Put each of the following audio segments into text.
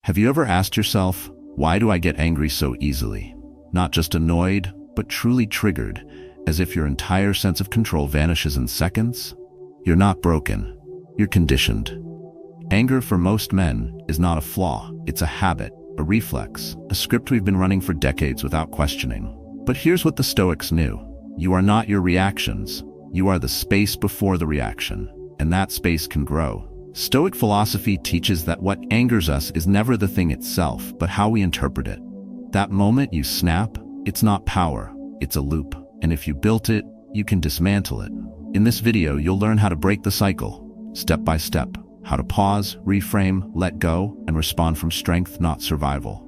Have you ever asked yourself, why do I get angry so easily? Not just annoyed, but truly triggered, as if your entire sense of control vanishes in seconds? You're not broken. You're conditioned. Anger for most men is not a flaw. It's a habit, a reflex, a script we've been running for decades without questioning. But here's what the Stoics knew. You are not your reactions. You are the space before the reaction, and that space can grow. Stoic philosophy teaches that what angers us is never the thing itself, but how we interpret it. That moment you snap, it's not power, it's a loop. And if you built it, you can dismantle it. In this video, you'll learn how to break the cycle, step by step, how to pause, reframe, let go, and respond from strength, not survival.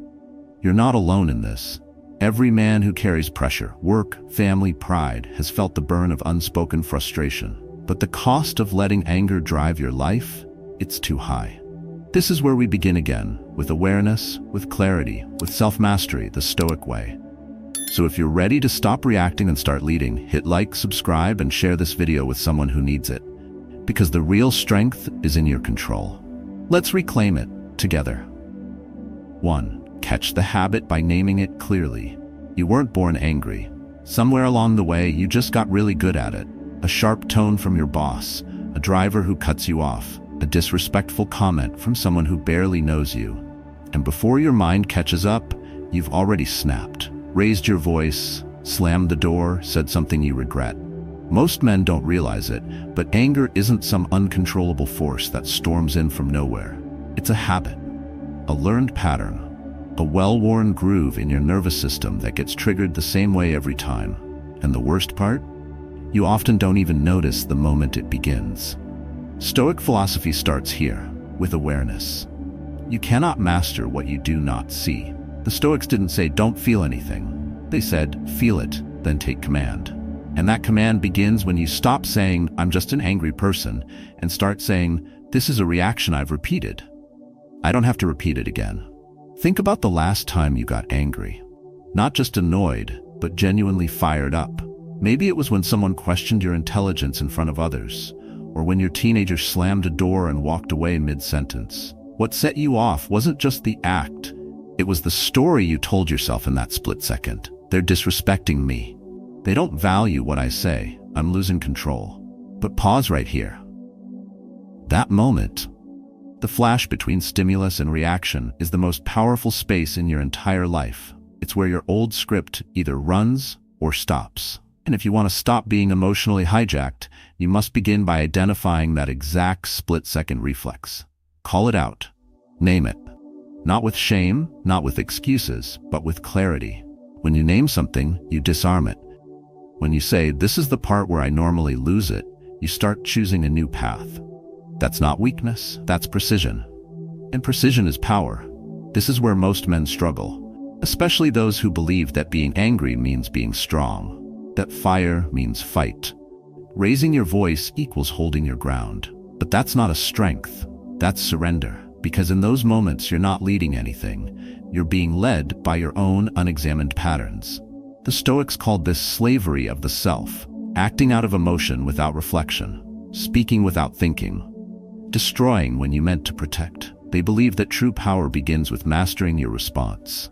You're not alone in this. Every man who carries pressure, work, family, pride, has felt the burn of unspoken frustration. But the cost of letting anger drive your life? It's too high. This is where we begin again, with awareness, with clarity, with self-mastery, the Stoic way. So if you're ready to stop reacting and start leading, hit like, subscribe, and share this video with someone who needs it. Because the real strength is in your control. Let's reclaim it together. 1. Catch the habit by naming it clearly. You weren't born angry. Somewhere along the way, you just got really good at it. A sharp tone from your boss, a driver who cuts you off, a disrespectful comment from someone who barely knows you. And before your mind catches up, you've already snapped, raised your voice, slammed the door, said something you regret. Most men don't realize it, but anger isn't some uncontrollable force that storms in from nowhere. It's a habit, a learned pattern, a well-worn groove in your nervous system that gets triggered the same way every time. And the worst part? You often don't even notice the moment it begins. Stoic philosophy starts here, with awareness. You cannot master what you do not see. The Stoics didn't say, don't feel anything. They said, feel it, then take command. And that command begins when you stop saying, I'm just an angry person, and start saying, this is a reaction I've repeated. I don't have to repeat it again. Think about the last time you got angry. Not just annoyed, but genuinely fired up. Maybe it was when someone questioned your intelligence in front of others, or when your teenager slammed a door and walked away mid-sentence. What set you off wasn't just the act, it was the story you told yourself in that split second. They're disrespecting me. They don't value what I say. I'm losing control. But pause right here. That moment, the flash between stimulus and reaction, is the most powerful space in your entire life. It's where your old script either runs or stops. And if you want to stop being emotionally hijacked, you must begin by identifying that exact split-second reflex. Call it out. Name it. Not with shame, not with excuses, but with clarity. When you name something, you disarm it. When you say, this is the part where I normally lose it, you start choosing a new path. That's not weakness, that's precision. And precision is power. This is where most men struggle, especially those who believe that being angry means being strong. That fire means fight. Raising your voice equals holding your ground. But that's not a strength, that's surrender. Because in those moments you're not leading anything, you're being led by your own unexamined patterns. The Stoics called this slavery of the self, acting out of emotion without reflection, speaking without thinking, destroying when you meant to protect. They believed that true power begins with mastering your response.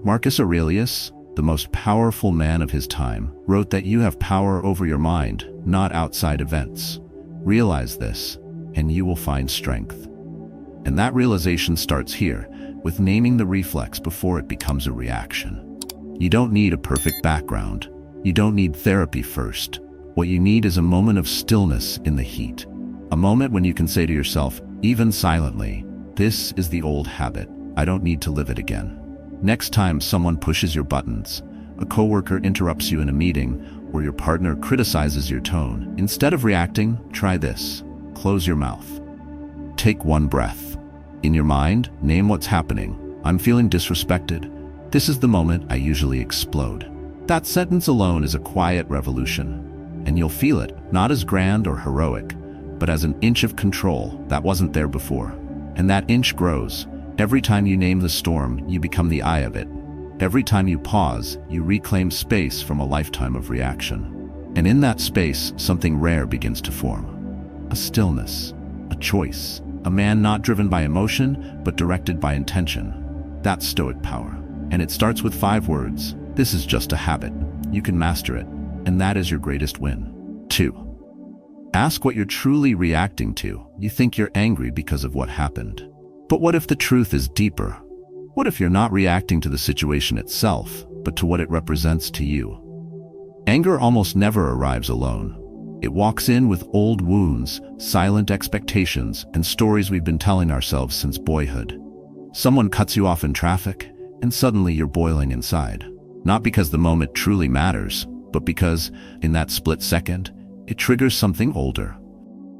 Marcus Aurelius, the most powerful man of his time, wrote that you have power over your mind, not outside events. Realize this, and you will find strength. And that realization starts here, with naming the reflex before it becomes a reaction. You don't need a perfect background. You don't need therapy first. What you need is a moment of stillness in the heat. A moment when you can say to yourself, even silently, this is the old habit. I don't need to live it again. Next time someone pushes your buttons, a coworker interrupts you in a meeting, or your partner criticizes your tone, instead of reacting, try this. Close your mouth. Take one breath. In your mind, name what's happening. I'm feeling disrespected. This is the moment I usually explode. That sentence alone is a quiet revolution, and you'll feel it, not as grand or heroic, but as an inch of control that wasn't there before. And that inch grows. Every time you name the storm, you become the eye of it. Every time you pause, you reclaim space from a lifetime of reaction. And in that space, something rare begins to form. A stillness, a choice, A man not driven by emotion, but directed by intention. That's Stoic power. And it starts with 5 words. This is just a habit. You can master it. And that is your greatest win. 2. Ask what you're truly reacting to. You think you're angry because of what happened. But what if the truth is deeper? What if you're not reacting to the situation itself, but to what it represents to you? Anger almost never arrives alone. It walks in with old wounds, silent expectations, and stories we've been telling ourselves since boyhood. Someone cuts you off in traffic, and suddenly you're boiling inside. Not because the moment truly matters, but because, in that split second, it triggers something older.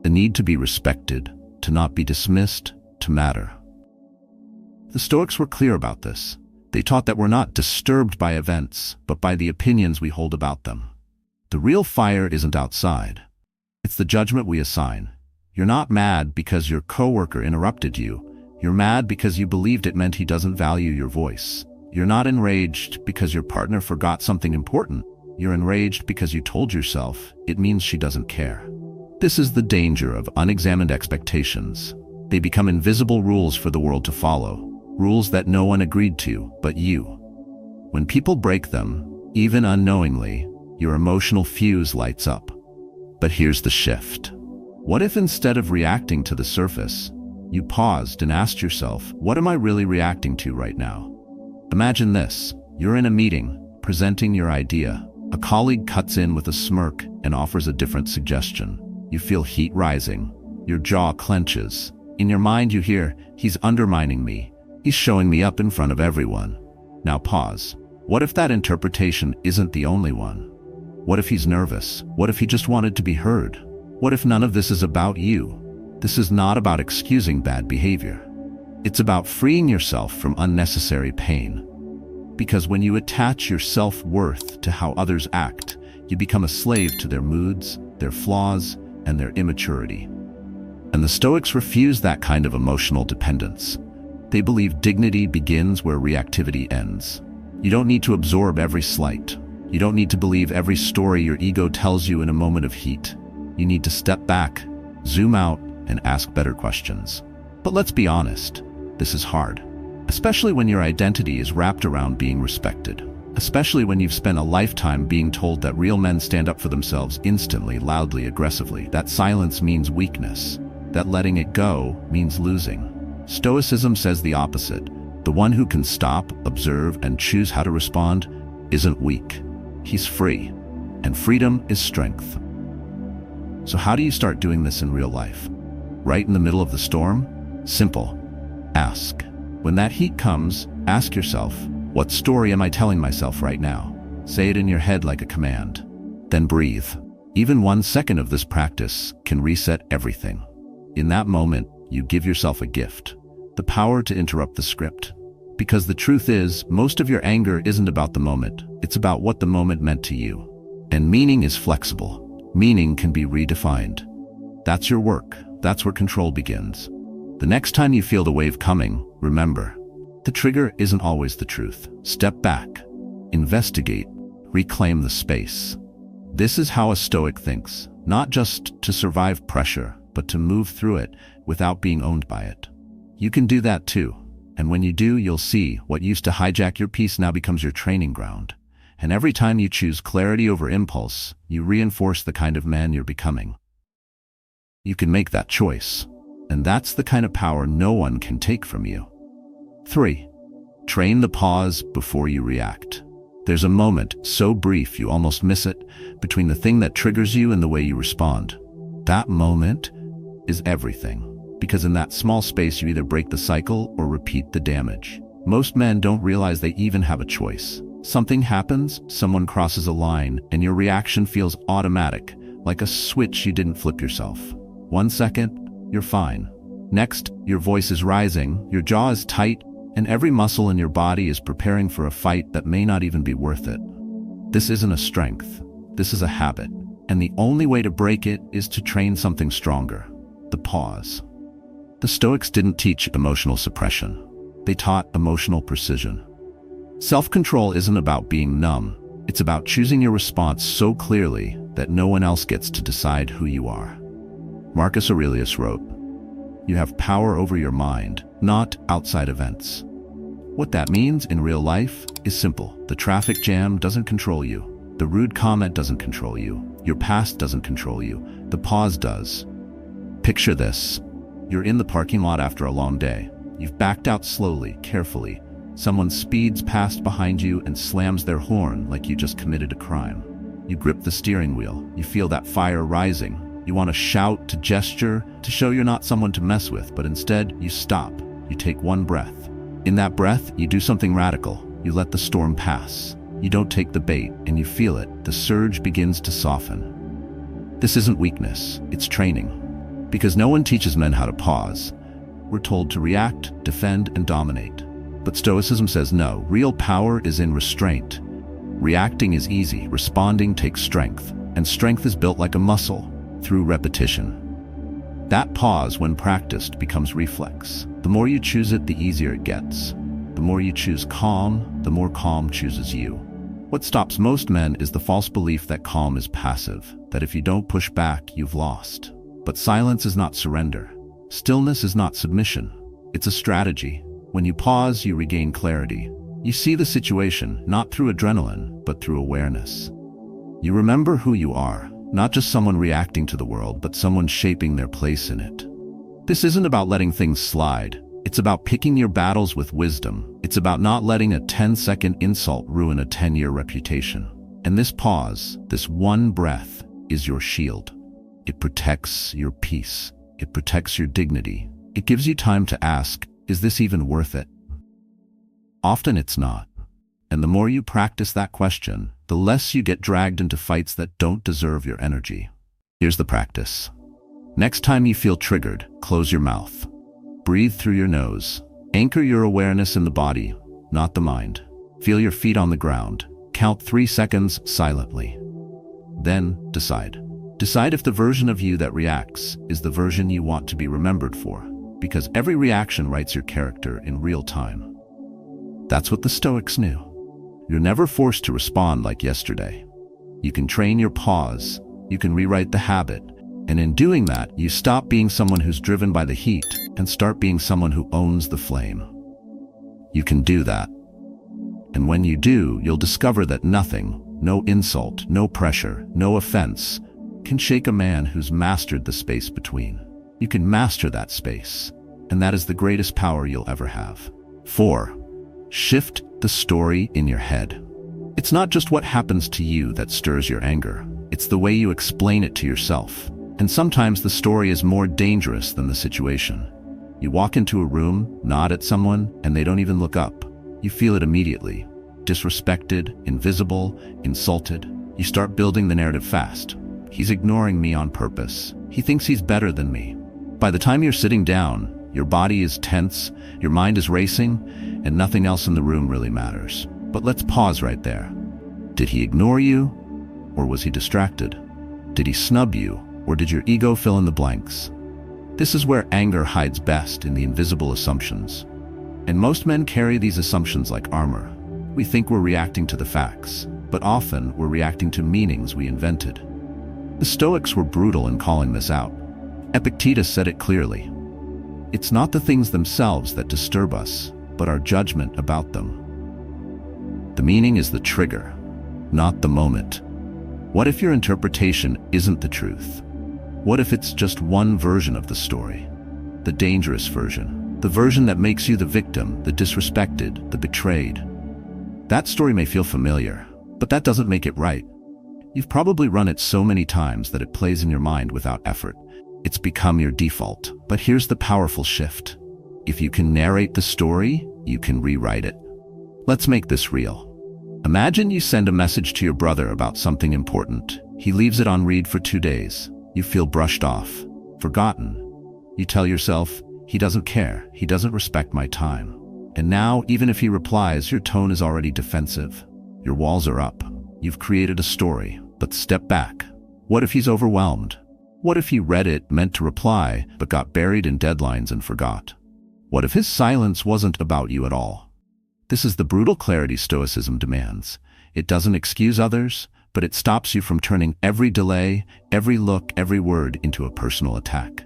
The need to be respected, to not be dismissed, to matter. The Stoics were clear about this. They taught that we're not disturbed by events, but by the opinions we hold about them. The real fire isn't outside. It's the judgment we assign. You're not mad because your coworker interrupted you. You're mad because you believed it meant he doesn't value your voice. You're not enraged because your partner forgot something important. You're enraged because you told yourself it means she doesn't care. This is the danger of unexamined expectations. They become invisible rules for the world to follow, rules that no one agreed to but you. When people break them, even unknowingly, your emotional fuse lights up. But here's the shift. What if instead of reacting to the surface, you paused and asked yourself, what am I really reacting to right now? Imagine this. You're in a meeting, presenting your idea. A colleague cuts in with a smirk and offers a different suggestion. You feel heat rising. Your jaw clenches. In your mind you hear, he's undermining me. He's showing me up in front of everyone. Now pause. What if that interpretation isn't the only one? What if he's nervous? What if he just wanted to be heard? What if none of this is about you? This is not about excusing bad behavior. It's about freeing yourself from unnecessary pain. Because when you attach your self-worth to how others act, you become a slave to their moods, their flaws, and their immaturity. And the Stoics refuse that kind of emotional dependence. They believe dignity begins where reactivity ends. You don't need to absorb every slight. You don't need to believe every story your ego tells you in a moment of heat. You need to step back, zoom out, and ask better questions. But let's be honest, this is hard. Especially when your identity is wrapped around being respected. Especially when you've spent a lifetime being told that real men stand up for themselves instantly, loudly, aggressively. That silence means weakness. That letting it go means losing. Stoicism says the opposite. The one who can stop, observe, and choose how to respond isn't weak. He's free. And freedom is strength. So how do you start doing this in real life? Right in the middle of the storm? Simple. Ask. When that heat comes, ask yourself, what story am I telling myself right now? Say it in your head like a command. Then breathe. Even 1 second of this practice can reset everything. In that moment, you give yourself a gift. The power to interrupt the script. Because the truth is, most of your anger isn't about the moment. It's about what the moment meant to you. And meaning is flexible. Meaning can be redefined. That's your work. That's where control begins. The next time you feel the wave coming, remember, the trigger isn't always the truth. Step back, investigate, reclaim the space. This is how a Stoic thinks, not just to survive pressure, but to move through it without being owned by it. You can do that too. And when you do, you'll see what used to hijack your peace now becomes your training ground. And every time you choose clarity over impulse, you reinforce the kind of man you're becoming. You can make that choice. And that's the kind of power no one can take from you. 3. Train the pause before you react. There's a moment, so brief you almost miss it, between the thing that triggers you and the way you respond. That moment is everything. Because in that small space you either break the cycle or repeat the damage. Most men don't realize they even have a choice. Something happens, someone crosses a line, and your reaction feels automatic, like a switch you didn't flip yourself. 1 second, you're fine. Next, your voice is rising, your jaw is tight, and every muscle in your body is preparing for a fight that may not even be worth it. This isn't a strength. This is a habit. And the only way to break it is to train something stronger. The pause. The Stoics didn't teach emotional suppression. They taught emotional precision. Self-control isn't about being numb. It's about choosing your response so clearly that no one else gets to decide who you are. Marcus Aurelius wrote, You have power over your mind, not outside events. What that means in real life is simple. The traffic jam doesn't control you. The rude comment doesn't control you. Your past doesn't control you. The pause does. Picture this. You're in the parking lot after a long day. You've backed out slowly, carefully. Someone speeds past behind you and slams their horn like you just committed a crime. You grip the steering wheel. You feel that fire rising. You want to shout, to gesture, to show you're not someone to mess with, but instead you stop. You take one breath. In that breath, you do something radical. You let the storm pass. You don't take the bait, and you feel it. The surge begins to soften. This isn't weakness, it's training. Because no one teaches men how to pause. We're told to react, defend, and dominate. But Stoicism says no, real power is in restraint. Reacting is easy, responding takes strength, and strength is built like a muscle, through repetition. That pause, when practiced, becomes reflex. The more you choose it, the easier it gets. The more you choose calm, the more calm chooses you. What stops most men is the false belief that calm is passive, that if you don't push back, you've lost. But silence is not surrender. Stillness is not submission. It's a strategy. When you pause, you regain clarity. You see the situation, not through adrenaline, but through awareness. You remember who you are, not just someone reacting to the world, but someone shaping their place in it. This isn't about letting things slide. It's about picking your battles with wisdom. It's about not letting a 10-second insult ruin a 10-year reputation. And this pause, this one breath, is your shield. It protects your peace. It protects your dignity. It gives you time to ask, is this even worth it? Often it's not. And the more you practice that question, the less you get dragged into fights that don't deserve your energy. Here's the practice. Next time you feel triggered, close your mouth. Breathe through your nose. Anchor your awareness in the body, not the mind. Feel your feet on the ground. Count 3 seconds silently. Then decide. Decide if the version of you that reacts is the version you want to be remembered for, because every reaction writes your character in real time. That's what the Stoics knew. You're never forced to respond like yesterday. You can train your pause. You can rewrite the habit. And in doing that, you stop being someone who's driven by the heat and start being someone who owns the flame. You can do that. And when you do, you'll discover that nothing, no insult, no pressure, no offense, can shake a man who's mastered the space between. You can master that space, and that is the greatest power you'll ever have. 4. Shift the story in your head. It's not just what happens to you that stirs your anger. It's the way you explain it to yourself. And sometimes the story is more dangerous than the situation. You walk into a room, nod at someone, and they don't even look up. You feel it immediately. Disrespected, invisible, insulted. You start building the narrative fast. He's ignoring me on purpose. He thinks he's better than me. By the time you're sitting down, your body is tense, your mind is racing, and nothing else in the room really matters. But let's pause right there. Did he ignore you, or was he distracted? Did he snub you, or did your ego fill in the blanks? This is where anger hides best, in the invisible assumptions. And most men carry these assumptions like armor. We think we're reacting to the facts, but often we're reacting to meanings we invented. The Stoics were brutal in calling this out. Epictetus said it clearly. It's not the things themselves that disturb us, but our judgment about them. The meaning is the trigger, not the moment. What if your interpretation isn't the truth? What if it's just one version of the story? The dangerous version. The version that makes you the victim, the disrespected, the betrayed. That story may feel familiar, but that doesn't make it right. You've probably run it so many times that it plays in your mind without effort. It's become your default. But here's the powerful shift. If you can narrate the story, you can rewrite it. Let's make this real. Imagine you send a message to your brother about something important. He leaves it on read for 2 days. You feel brushed off, forgotten. You tell yourself, he doesn't care, he doesn't respect my time. And now, even if he replies, your tone is already defensive. Your walls are up. You've created a story, but step back. What if he's overwhelmed? What if he read it, meant to reply, but got buried in deadlines and forgot? What if his silence wasn't about you at all? This is the brutal clarity Stoicism demands. It doesn't excuse others, but it stops you from turning every delay, every look, every word into a personal attack.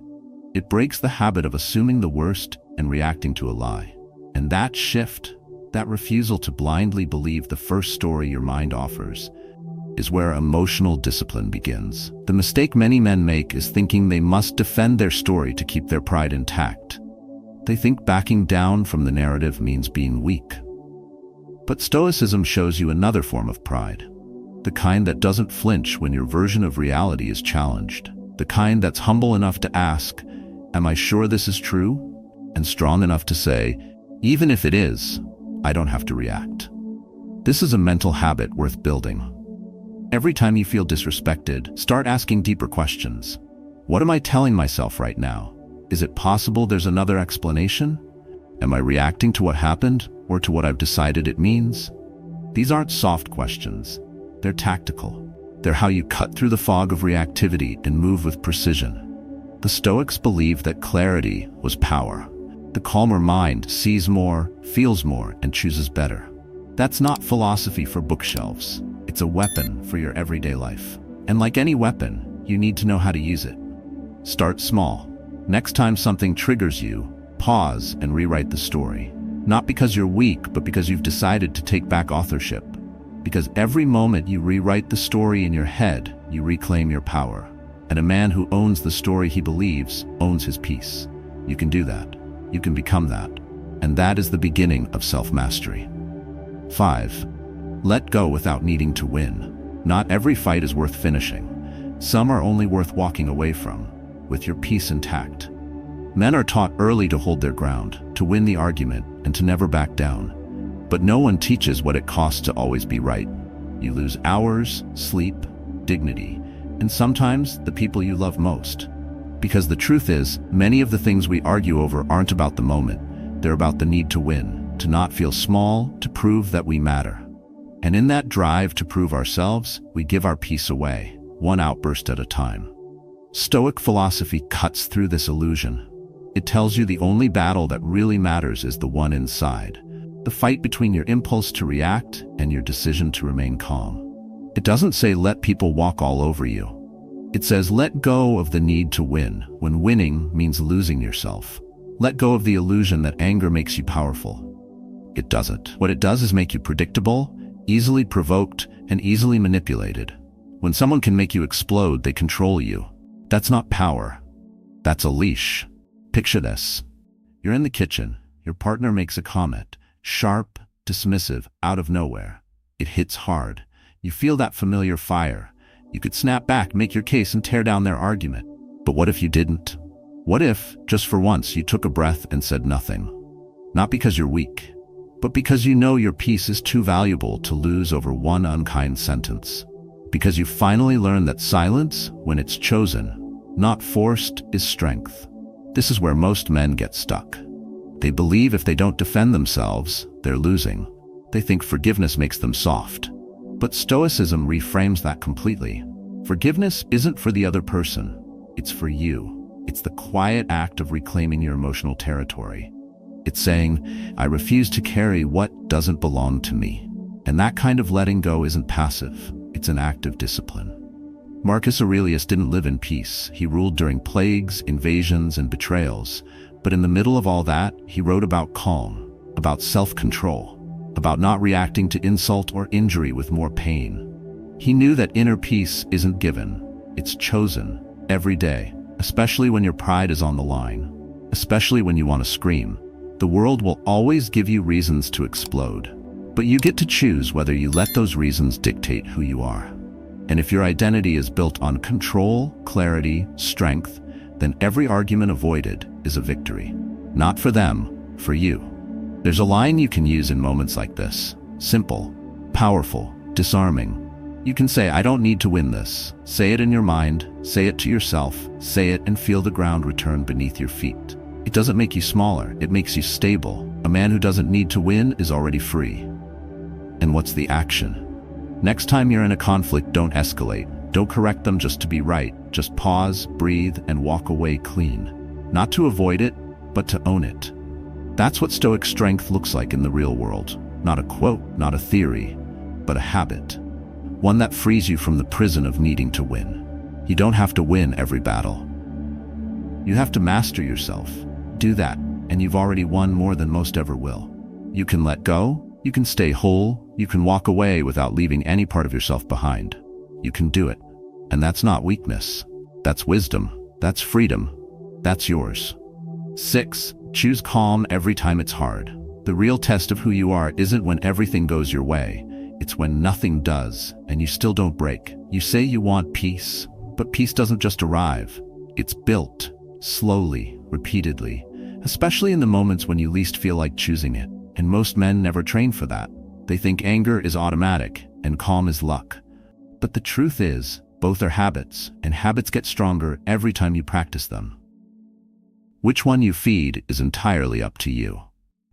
It breaks the habit of assuming the worst and reacting to a lie. And that shift, that refusal to blindly believe the first story your mind offers, is where emotional discipline begins. The mistake many men make is thinking they must defend their story to keep their pride intact. They think backing down from the narrative means being weak. But Stoicism shows you another form of pride, the kind that doesn't flinch when your version of reality is challenged, the kind that's humble enough to ask, "Am I sure this is true?" and strong enough to say, "Even if it is, I don't have to react." This is a mental habit worth building. Every time you feel disrespected, start asking deeper questions. What am I telling myself right now? Is it possible there's another explanation? Am I reacting to what happened or to what I've decided it means? These aren't soft questions. They're tactical. They're how you cut through the fog of reactivity and move with precision. The Stoics believed that clarity was power. The calmer mind sees more, feels more, and chooses better. That's not philosophy for bookshelves. It's a weapon for your everyday life. And like any weapon, you need to know how to use it. Start small. Next time something triggers you, pause and rewrite the story. Not because you're weak, but because you've decided to take back authorship. Because every moment you rewrite the story in your head, you reclaim your power. And a man who owns the story he believes owns his peace. You can do that. You can become that. And that is the beginning of self-mastery. 5. Let go without needing to win. Not every fight is worth finishing. Some are only worth walking away from, with your peace intact. Men are taught early to hold their ground, to win the argument, and to never back down. But no one teaches what it costs to always be right. You lose hours, sleep, dignity, and sometimes the people you love most. Because the truth is, many of the things we argue over aren't about the moment. They're about the need to win, to not feel small, to prove that we matter. And in that drive to prove ourselves, we give our peace away, one outburst at a time. Stoic philosophy cuts through this illusion. It tells you the only battle that really matters is the one inside, the fight between your impulse to react and your decision to remain calm. It doesn't say let people walk all over you. It says let go of the need to win, when winning means losing yourself. Let go of the illusion that anger makes you powerful. It doesn't. What it does is make you predictable, easily provoked, and easily manipulated. When someone can make you explode, they control you. That's not power. That's a leash. Picture this. You're in the kitchen. Your partner makes a comment, sharp, dismissive, out of nowhere. It hits hard. You feel that familiar fire. You could snap back, make your case, and tear down their argument. But what if you didn't? What if, just for once, you took a breath and said nothing? Not because you're weak, but because you know your peace is too valuable to lose over one unkind sentence. Because you finally learn that silence, when it's chosen, not forced, is strength. This is where most men get stuck. They believe if they don't defend themselves, they're losing. They think forgiveness makes them soft. But Stoicism reframes that completely. Forgiveness isn't for the other person. It's for you. It's the quiet act of reclaiming your emotional territory. It's saying, I refuse to carry what doesn't belong to me. And that kind of letting go isn't passive. It's an act of discipline. Marcus Aurelius didn't live in peace. He ruled during plagues, invasions, and betrayals. But in the middle of all that, he wrote about calm, about self-control, about not reacting to insult or injury with more pain. He knew that inner peace isn't given. It's chosen every day, especially when your pride is on the line, especially when you want to scream. The world will always give you reasons to explode, but you get to choose whether you let those reasons dictate who you are. And if your identity is built on control, clarity, strength, then every argument avoided is a victory. Not for them, for you. There's a line you can use in moments like this. Simple, powerful, disarming. You can say, I don't need to win this. Say it in your mind, say it to yourself, say it and feel the ground return beneath your feet. It doesn't make you smaller, it makes you stable. A man who doesn't need to win is already free. And what's the action? Next time you're in a conflict, don't escalate. Don't correct them just to be right. Just pause, breathe, and walk away clean. Not to avoid it, but to own it. That's what Stoic strength looks like in the real world. Not a quote, not a theory, but a habit. One that frees you from the prison of needing to win. You don't have to win every battle. You have to master yourself. Do that, and you've already won more than most ever will. You can let go, you can stay whole, you can walk away without leaving any part of yourself behind. You can do it. And that's not weakness. That's wisdom. That's freedom. That's yours. 6. Choose calm every time it's hard. The real test of who you are isn't when everything goes your way. It's when nothing does, and you still don't break. You say you want peace, but peace doesn't just arrive. It's built, slowly, repeatedly, especially in the moments when you least feel like choosing it. And most men never train for that. They think anger is automatic, and calm is luck. But the truth is, both are habits, and habits get stronger every time you practice them. Which one you feed is entirely up to you.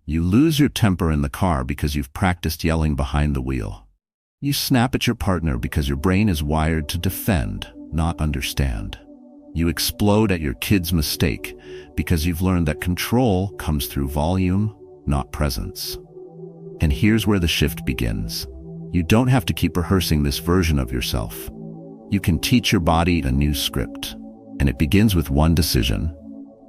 You lose your temper in the car because you've practiced yelling behind the wheel. You snap at your partner because your brain is wired to defend, not understand. You explode at your kid's mistake because you've learned that control comes through volume, not presence. And here's where the shift begins. You don't have to keep rehearsing this version of yourself. You can teach your body a new script, and it begins with one decision,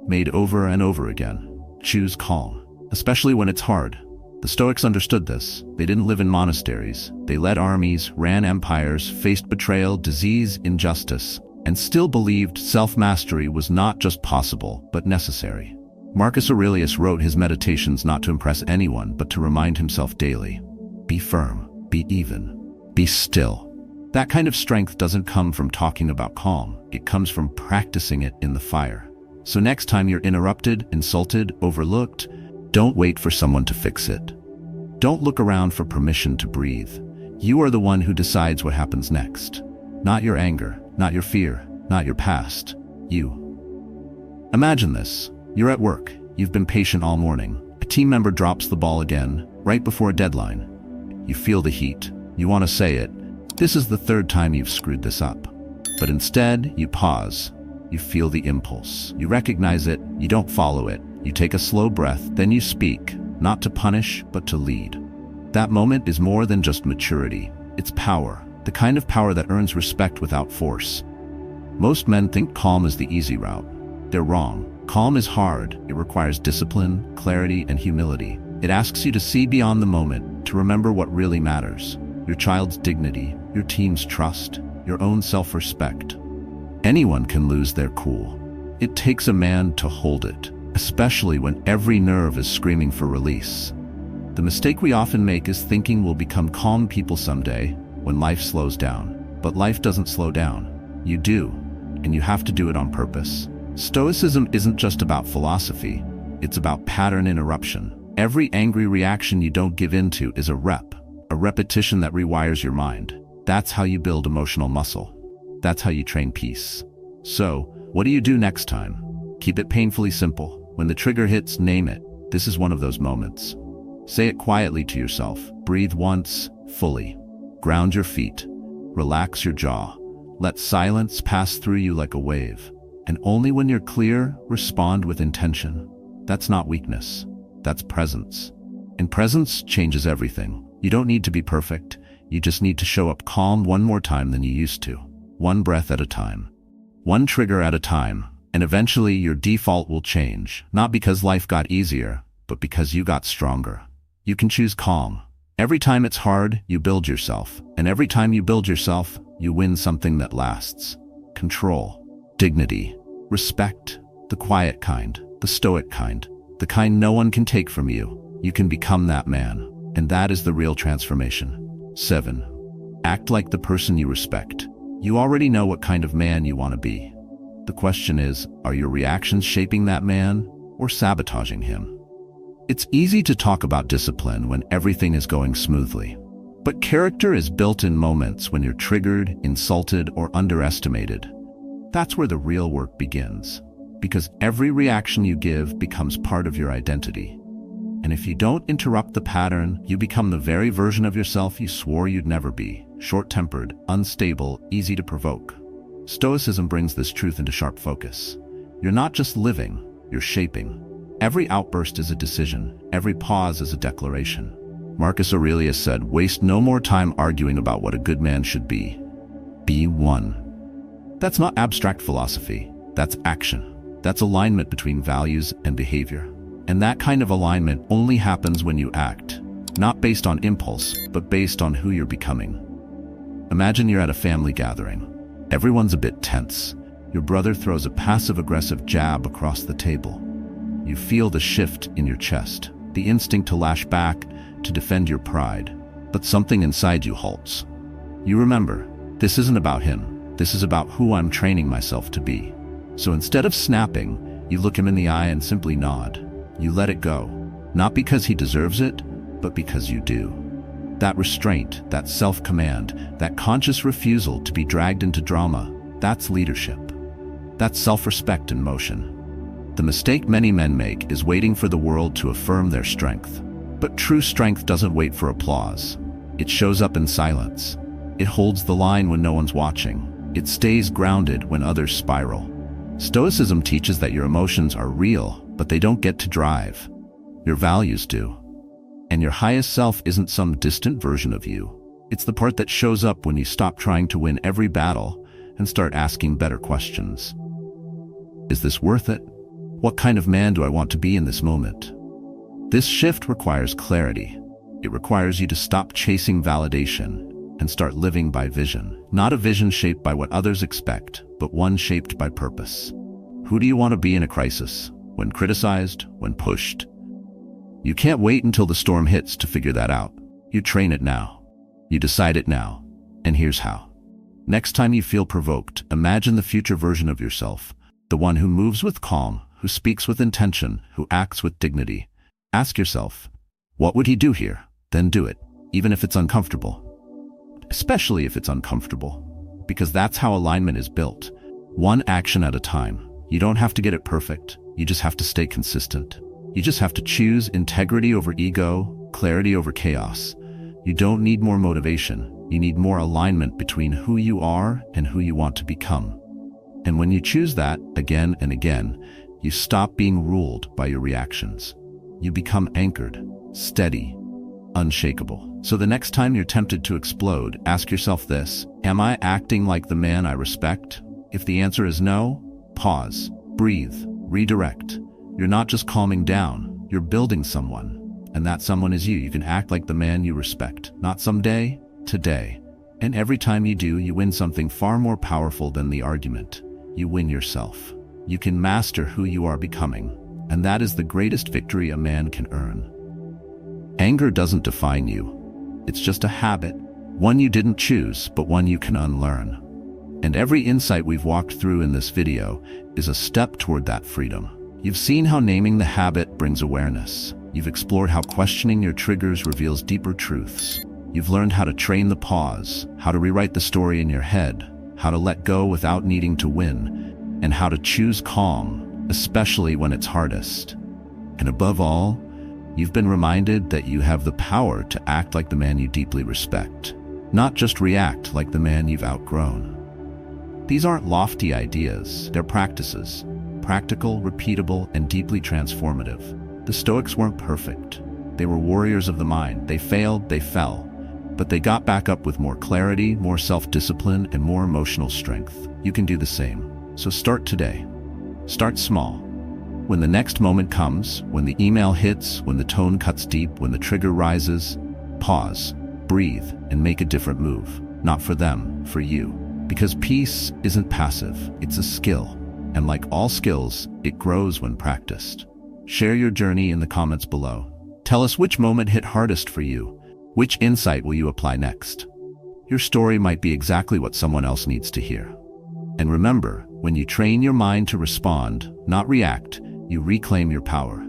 made over and over again. Choose calm. Especially when it's hard. The Stoics understood this. They didn't live in monasteries. They led armies, ran empires, faced betrayal, disease, injustice, and still believed self-mastery was not just possible, but necessary. Marcus Aurelius wrote his meditations not to impress anyone, but to remind himself daily. Be firm, be even, be still. That kind of strength doesn't come from talking about calm. It comes from practicing it in the fire. So next time you're interrupted, insulted, overlooked, don't wait for someone to fix it. Don't look around for permission to breathe. You are the one who decides what happens next. Not your anger, not your fear, not your past. You. Imagine this. You're at work. You've been patient all morning. A team member drops the ball again, right before a deadline. You feel the heat. You want to say it. This is the third time you've screwed this up. But instead, you pause. You feel the impulse. You recognize it. You don't follow it. You take a slow breath, then you speak, not to punish, but to lead. That moment is more than just maturity. It's power, the kind of power that earns respect without force. Most men think calm is the easy route. They're wrong. Calm is hard. It requires discipline, clarity, and humility. It asks you to see beyond the moment, to remember what really matters. Your child's dignity, your team's trust, your own self-respect. Anyone can lose their cool. It takes a man to hold it, especially when every nerve is screaming for release. The mistake we often make is thinking we'll become calm people someday when life slows down. But life doesn't slow down. You do, and you have to do it on purpose. Stoicism isn't just about philosophy, it's about pattern interruption. Every angry reaction you don't give into is a repetition that rewires your mind. That's how you build emotional muscle. That's how you train peace. So, what do you do next time? Keep it painfully simple. When the trigger hits, name it. This is one of those moments. Say it quietly to yourself. Breathe once, fully. Ground your feet. Relax your jaw. Let silence pass through you like a wave. And only when you're clear, respond with intention. That's not weakness. That's presence. And presence changes everything. You don't need to be perfect. You just need to show up calm one more time than you used to. One breath at a time. One trigger at a time. And eventually your default will change, not because life got easier, but because you got stronger. You can choose calm. Every time it's hard, you build yourself. And every time you build yourself, you win something that lasts. Control, dignity, respect, the quiet kind, the stoic kind, the kind no one can take from you. You can become that man. And that is the real transformation. 7. Act like the person you respect. You already know what kind of man you want to be. The question is, are your reactions shaping that man or sabotaging him? It's easy to talk about discipline when everything is going smoothly. But character is built in moments when you're triggered, insulted, or underestimated. That's where the real work begins. Because every reaction you give becomes part of your identity. And if you don't interrupt the pattern, you become the very version of yourself you swore you'd never be. Short-tempered, unstable, easy to provoke. Stoicism brings this truth into sharp focus. You're not just living, you're shaping. Every outburst is a decision, every pause is a declaration. Marcus Aurelius said, "Waste no more time arguing about what a good man should be. Be one." That's not abstract philosophy, that's action. That's alignment between values and behavior. And that kind of alignment only happens when you act, not based on impulse, but based on who you're becoming. Imagine you're at a family gathering. Everyone's a bit tense. Your brother throws a passive-aggressive jab across the table. You feel the shift in your chest, the instinct to lash back, to defend your pride. But something inside you halts. You remember, this isn't about him. This is about who I'm training myself to be. So instead of snapping, you look him in the eye and simply nod. You let it go, not because he deserves it, but because you do. That restraint, that self-command, that conscious refusal to be dragged into drama, that's leadership. That's self-respect in motion. The mistake many men make is waiting for the world to affirm their strength. But true strength doesn't wait for applause. It shows up in silence. It holds the line when no one's watching. It stays grounded when others spiral. Stoicism teaches that your emotions are real, but they don't get to drive. Your values do. And your highest self isn't some distant version of you. It's the part that shows up when you stop trying to win every battle and start asking better questions. Is this worth it? What kind of man do I want to be in this moment? This shift requires clarity. It requires you to stop chasing validation and start living by vision. Not a vision shaped by what others expect, but one shaped by purpose. Who do you want to be in a crisis? When criticized? When pushed? You can't wait until the storm hits to figure that out. You train it now. You decide it now. And here's how. Next time you feel provoked, imagine the future version of yourself, the one who moves with calm, who speaks with intention, who acts with dignity. Ask yourself, what would he do here? Then do it, even if it's uncomfortable. Especially if it's uncomfortable, because that's how alignment is built. One action at a time. You don't have to get it perfect. You just have to stay consistent. You just have to choose integrity over ego, clarity over chaos. You don't need more motivation. You need more alignment between who you are and who you want to become. And when you choose that again and again, you stop being ruled by your reactions. You become anchored, steady, unshakable. So the next time you're tempted to explode, ask yourself this: am I acting like the man I respect? If the answer is no, pause, breathe, redirect. You're not just calming down, you're building someone. And that someone is you. You can act like the man you respect, not someday, today. And every time you do, you win something far more powerful than the argument. You win yourself. You can master who you are becoming. And that is the greatest victory a man can earn. Anger doesn't define you. It's just a habit, one you didn't choose, but one you can unlearn. And every insight we've walked through in this video is a step toward that freedom. You've seen how naming the habit brings awareness. You've explored how questioning your triggers reveals deeper truths. You've learned how to train the pause, how to rewrite the story in your head, how to let go without needing to win, and how to choose calm, especially when it's hardest. And above all, you've been reminded that you have the power to act like the man you deeply respect, not just react like the man you've outgrown. These aren't lofty ideas, they're practices, practical, repeatable, and deeply transformative. The Stoics weren't perfect. They were warriors of the mind. They failed, they fell, but they got back up with more clarity, more self-discipline, and more emotional strength. You can do the same. So start today. Start small. When the next moment comes, when the email hits, when the tone cuts deep, when the trigger rises, pause, breathe, and make a different move. Not for them, for you. Because peace isn't passive, it's a skill. And like all skills, it grows when practiced. Share your journey in the comments below. Tell us which moment hit hardest for you. Which insight will you apply next? Your story might be exactly what someone else needs to hear. And remember, when you train your mind to respond, not react, you reclaim your power.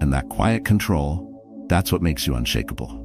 And that quiet control, that's what makes you unshakable.